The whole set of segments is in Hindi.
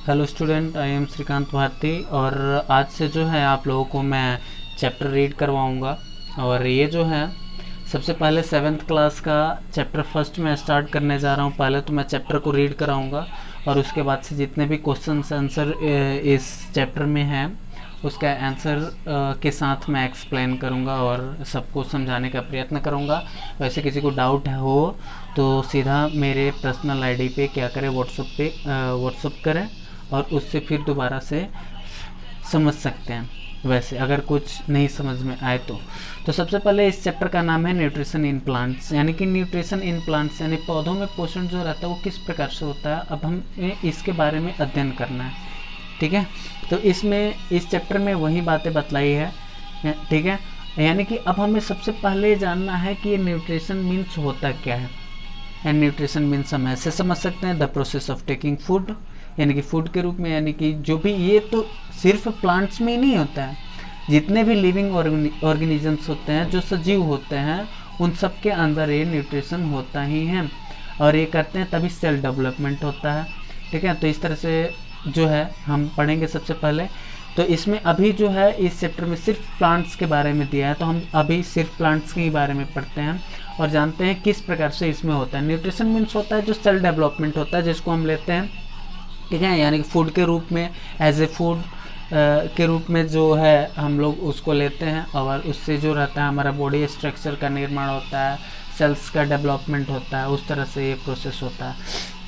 Hello student, I am Shrikant Bharati और आज से जो है आप लोगों को मैं चैप्टर रीड करवाऊंगा। और ये जो है सबसे पहले 7th क्लास का चैप्टर फर्स्ट में स्टार्ट करने जा रहा हूँ। पहले तो मैं चैप्टर को रीड कराऊंगा और उसके बाद से जितने भी क्वेश्चन आंसर इस चैप्टर में हैं उसका आंसर के साथ मैं एक्सप्लेन करूंगा और सबको समझाने का प्रयत्न करूंगा। वैसे किसी को डाउट हो तो सीधा मेरे पर्सनल आईडी पे क्या करें, व्हाट्सअप करें और उससे फिर दोबारा से समझ सकते हैं। वैसे अगर कुछ नहीं समझ में आए तो सबसे पहले इस चैप्टर का नाम है न्यूट्रिशन इन प्लांट्स, यानी कि न्यूट्रिशन इन प्लांट्स यानी पौधों में पोषण जो रहता है वो किस प्रकार से होता है। अब हमें इसके बारे में अध्ययन करना है, ठीक है। तो इसमें इस चैप्टर में वही बातें बतलाई है, ठीक है। यानी कि अब हमें सबसे पहले जानना है कि ये न्यूट्रिशन मीन्स होता क्या है। एंड न्यूट्रिशन मीन्स हम ऐसे समझ सकते हैं the process of taking food, यानी कि फूड के रूप में, यानी कि जो भी ये तो सिर्फ प्लांट्स में ही नहीं होता है, जितने भी लिविंग ऑर्गेनिजम्स होते हैं जो सजीव होते हैं उन सब के अंदर ये न्यूट्रिशन होता ही है और ये करते हैं तभी सेल डेवलपमेंट होता है, ठीक है। तो इस तरह से जो है हम पढ़ेंगे सबसे पहले। तो इसमें अभी जो है इस चैप्टर में सिर्फ प्लांट्स के बारे में दिया है, तो हम अभी सिर्फ प्लांट्स के बारे में पढ़ते हैं और जानते हैं किस प्रकार से इसमें होता है। न्यूट्रिशन मीन्स होता है जो सेल डेवलपमेंट होता है जिसको हम लेते हैं, ठीक है, यानी कि फूड के रूप में, एज ए फूड के रूप में जो है हम लोग उसको लेते हैं और उससे जो रहता है हमारा बॉडी स्ट्रक्चर का निर्माण होता है, सेल्स का डेवलपमेंट होता है, उस तरह से ये प्रोसेस होता है।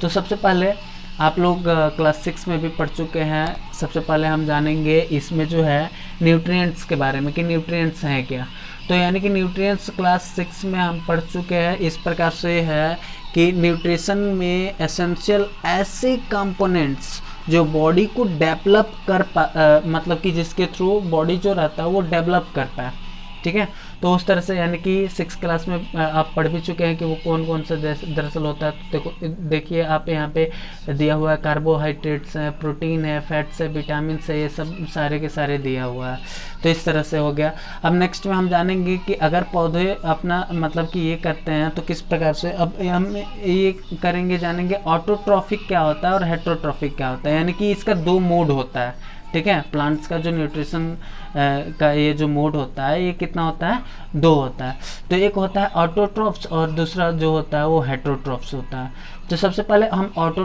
तो सबसे पहले आप लोग क्लास 6 में भी पढ़ चुके हैं। सबसे पहले हम जानेंगे इसमें जो है न्यूट्रिएंट्स के बारे में कि न्यूट्रिएंट्स हैं क्या। तो यानी कि न्यूट्रिएंट्स क्लास 6 में हम पढ़ चुके हैं। इस प्रकार से है कि न्यूट्रिशन में एसेंशियल ऐसे कंपोनेंट्स जो बॉडी को डेवलप मतलब कि जिसके थ्रू बॉडी जो रहता है वो डेवलप कर पाए, ठीक है। तो उस तरह से यानी कि 6 क्लास में आप पढ़ भी चुके हैं कि वो कौन कौन सा दरअसल होता है। तो देखिए आप यहाँ पे दिया हुआ है, कार्बोहाइड्रेट्स है, प्रोटीन है, फैट्स है, विटामिन है, ये सब सारे के सारे दिया हुआ है। तो इस तरह से हो गया। अब नेक्स्ट में हम जानेंगे कि अगर पौधे अपना मतलब कि ये करते हैं तो किस प्रकार से। अब हम ये करेंगे, जानेंगे ऑटोट्रॉफिक क्या होता है और हेट्रोट्रॉफिक क्या होता है, यानी कि इसका 2 मोड होता है, ठीक है। प्लांट्स का जो न्यूट्रिशन का ये जो मोड होता है ये कितना होता है, 2 होता है। तो एक होता है ऑटोट्रॉफ्स और दूसरा जो होता है वो हेट्रोट्रॉफ्स होता है। तो सबसे पहले हम ऑटो